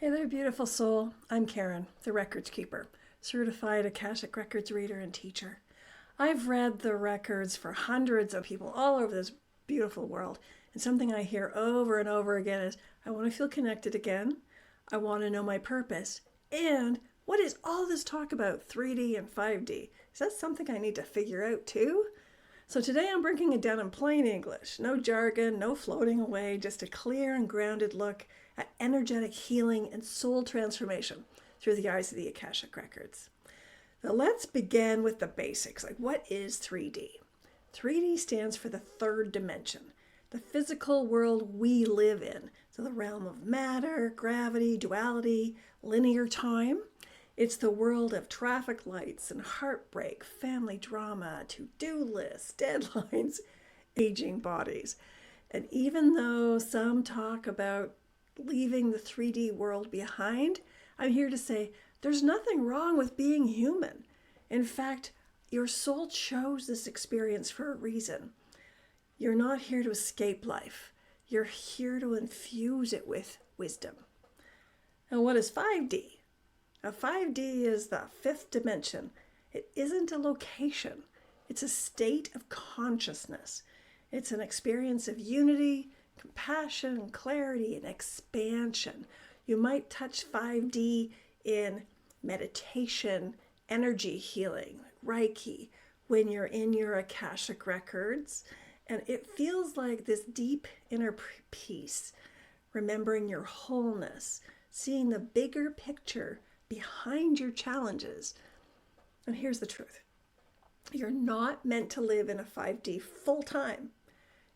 Hey there, beautiful soul. I'm Karen, the records keeper, certified Akashic Records reader and teacher. I've read the records for hundreds of people all over this beautiful world, and something I hear over and over again is, I want to feel connected again. I want to know my purpose. And what is all this talk about 3D and 5D? Is that something I need to figure out too? So today I'm breaking it down in plain English. No jargon, no floating away, just a clear and grounded look at energetic healing and soul transformation through the eyes of the Akashic Records. Now let's begin with the basics. Like, what is 3D? 3D stands for the third dimension, the physical world we live in. So the realm of matter, gravity, duality, linear time. It's the world of traffic lights and heartbreak, family drama, to-do lists, deadlines, aging bodies. And even though some talk about leaving the 3D world behind, I'm here to say there's nothing wrong with being human. In fact, your soul chose this experience for a reason. You're not here to escape life. You're here to infuse it with wisdom. And what is 5D? Now, 5D is the fifth dimension. It isn't a location. It's a state of consciousness. It's an experience of unity, compassion, clarity, and expansion. You might touch 5D in meditation, energy healing, Reiki, when you're in your Akashic Records. And it feels like this deep inner peace, remembering your wholeness, seeing the bigger picture behind your challenges. And here's the truth. You're not meant to live in a 5D full time.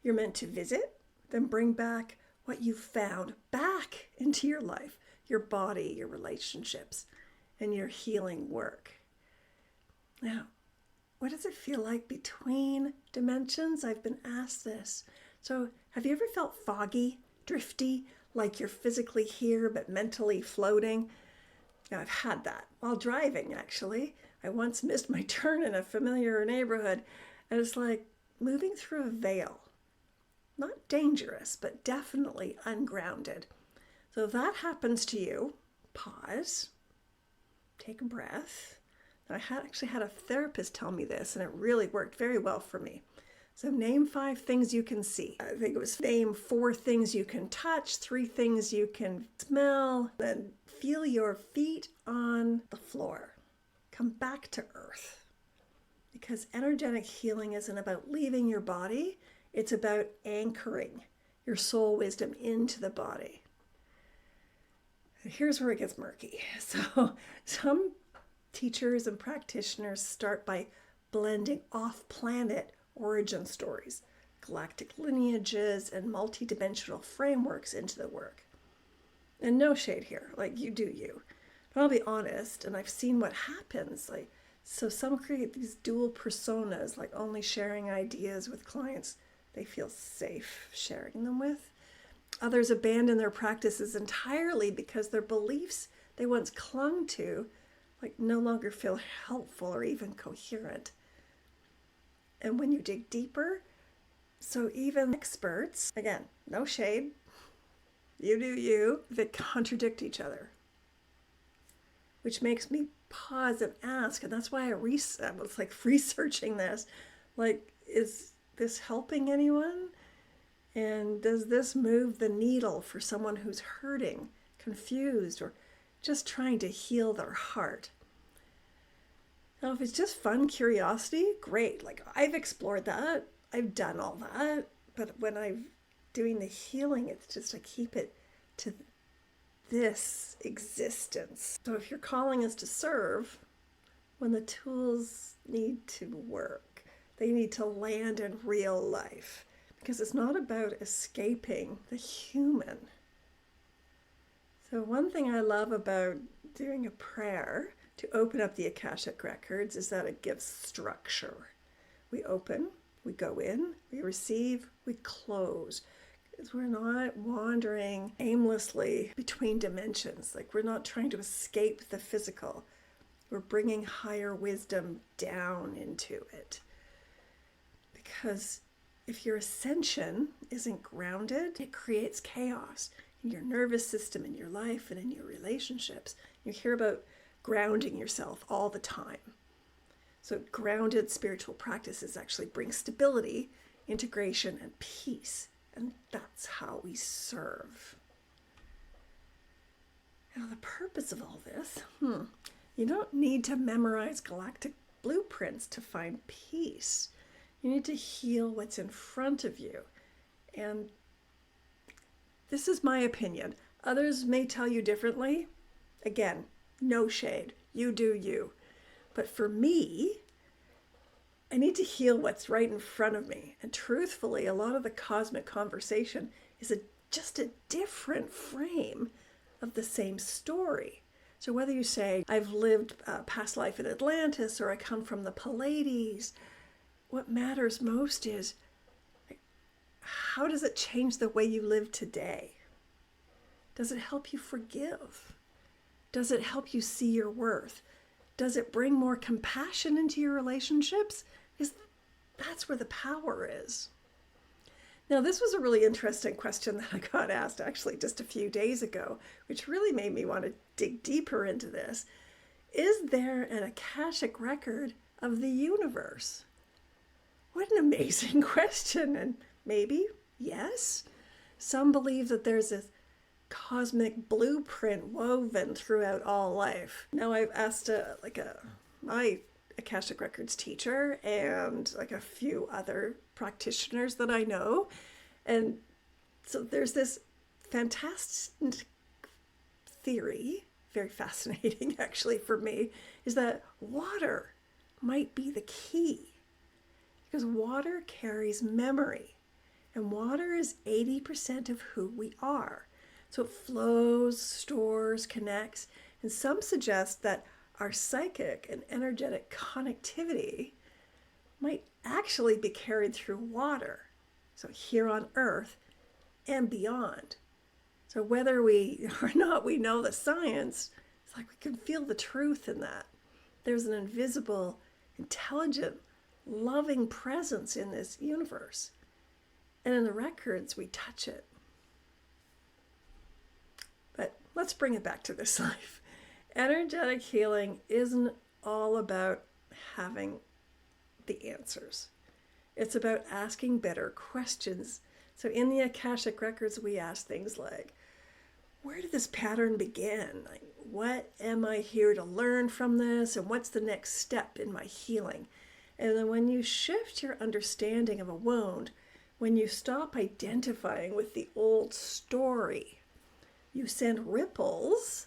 You're meant to visit, then bring back what you found back into your life, your body, your relationships, and your healing work. Now, what does it feel like between dimensions? I've been asked this. So have you ever felt foggy, drifty, like you're physically here but mentally floating? Now, I've had that while driving, actually. I once missed my turn in a familiar neighborhood, and it's like moving through a veil. Not dangerous, but definitely ungrounded. So if that happens to you, pause, take a breath. Now, I actually had a therapist tell me this, and it really worked very well for me. So name 5 things you can see. I think it was name 4 things you can touch, 3 things you can smell, then feel your feet on the floor. Come back to earth. Because energetic healing isn't about leaving your body. It's about anchoring your soul wisdom into the body. Here's where it gets murky. So some teachers and practitioners start by blending off-planet origin stories, galactic lineages, and multidimensional frameworks into the work. And no shade here, like, you do you. But I'll be honest, and I've seen what happens. So some create these dual personas, like only sharing ideas with clients they feel safe sharing them with. Others abandon their practices entirely because their beliefs they once clung to, no longer feel helpful or even coherent. And when you dig deeper, so even experts, again, no shade, you do you, that contradict each other. Which makes me pause and ask, and that's why I was researching this, is this helping anyone? And does this move the needle for someone who's hurting, confused, or just trying to heal their heart? Now, if it's just fun curiosity, great. I've explored that. I've done all that. But when I'm doing the healing, it's just I keep it to this existence. So if your calling is to serve, when the tools need to work, they need to land in real life. Because it's not about escaping the human. So one thing I love about doing a prayer to open up the Akashic Records is that it gives structure. We open, we go in, we receive, we close. Because we're not wandering aimlessly between dimensions. We're not trying to escape the physical. We're bringing higher wisdom down into it. Because if your ascension isn't grounded, it creates chaos. in your nervous system, in your life, and in your relationships. You hear about grounding yourself all the time. So grounded spiritual practices actually bring stability, integration, and peace. And that's how we serve. Now, the purpose of all this, you don't need to memorize galactic blueprints to find peace. You need to heal what's in front of you. And this is my opinion. Others may tell you differently. Again, no shade. You do you. But for me, I need to heal what's right in front of me. And truthfully, a lot of the cosmic conversation is just a different frame of the same story. So whether you say, I've lived past life in Atlantis, or I come from the Pleiades, what matters most is, how does it change the way you live today? Does it help you forgive? Does it help you see your worth? Does it bring more compassion into your relationships? Because that's where the power is. Now, this was a really interesting question that I got asked actually just a few days ago, which really made me want to dig deeper into this. Is there an Akashic record of the universe? What an amazing question. And maybe, yes. Some believe that there's this cosmic blueprint woven throughout all life. Now, I've asked my Akashic Records teacher and like a few other practitioners that I know. And so there's this fantastic theory, very fascinating actually for me, is that water might be the key. Because water carries memory. And water is 80% of who we are. So it flows, stores, connects. And some suggest that our psychic and energetic connectivity might actually be carried through water. So here on Earth and beyond. So whether we or not we know the science, it's like we can feel the truth in that. There's an invisible, intelligent, loving presence in this universe. And in the records, we touch it. But let's bring it back to this life. Energetic healing isn't all about having the answers. It's about asking better questions. So in the Akashic Records, we ask things like, where did this pattern begin? Like, what am I here to learn from this? And what's the next step in my healing? And then when you shift your understanding of a wound, when you stop identifying with the old story, you send ripples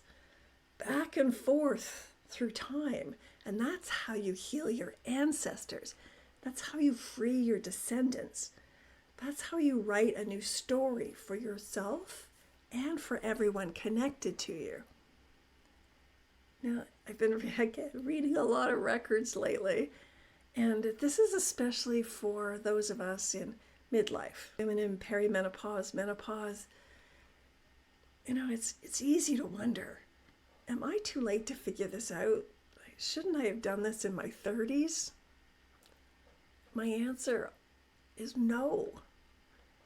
back and forth through time. And that's how you heal your ancestors. That's how you free your descendants. That's how you write a new story for yourself and for everyone connected to you. Now, I've been reading a lot of records lately, and this is especially for those of us in midlife, women in perimenopause, menopause. You know, it's easy to wonder, am I too late to figure this out? Shouldn't I have done this in my 30s? My answer is no.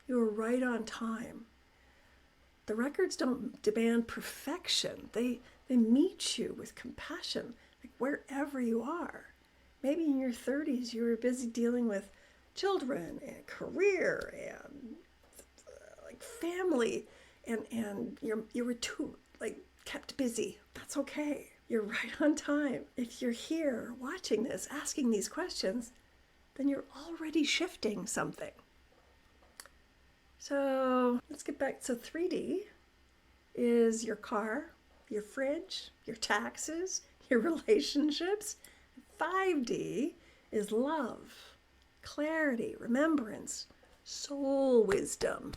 You were right on time. The records don't demand perfection. They meet you with compassion, like wherever you are. Maybe in your 30s you were busy dealing with children and career and like family, and you were too kept busy. That's okay. You're right on time. If you're here watching this, asking these questions, then you're already shifting something. So let's get back. So 3D is your car, your fridge, your taxes, your relationships. 5D is love, clarity, remembrance, soul wisdom.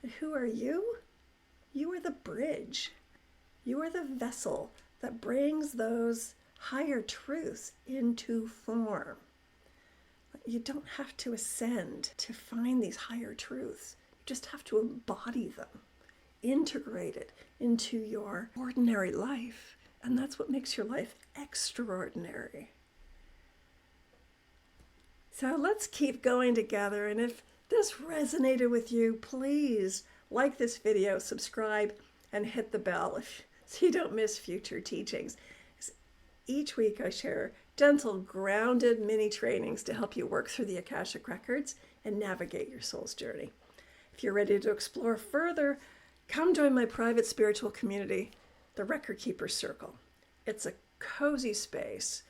And who are you? You are the bridge. You are the vessel that brings those higher truths into form. You don't have to ascend to find these higher truths. You just have to embody them, integrate it into your ordinary life. And that's what makes your life extraordinary. So let's keep going together. And if this resonated with you, please like this video, subscribe, and hit the bell so you don't miss future teachings. Each week I share gentle, grounded mini trainings to help you work through the Akashic Records and navigate your soul's journey. If you're ready to explore further, come join my private spiritual community, the Record Keeper Circle. It's a cozy space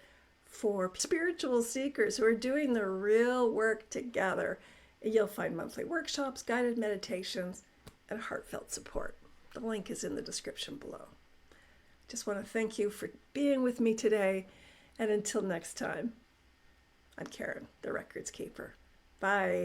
for spiritual seekers who are doing the real work together. You'll find monthly workshops, guided meditations, and heartfelt support. The link is in the description below. Just want to thank you for being with me today. And until next time, I'm Karen, the Records Keeper. Bye.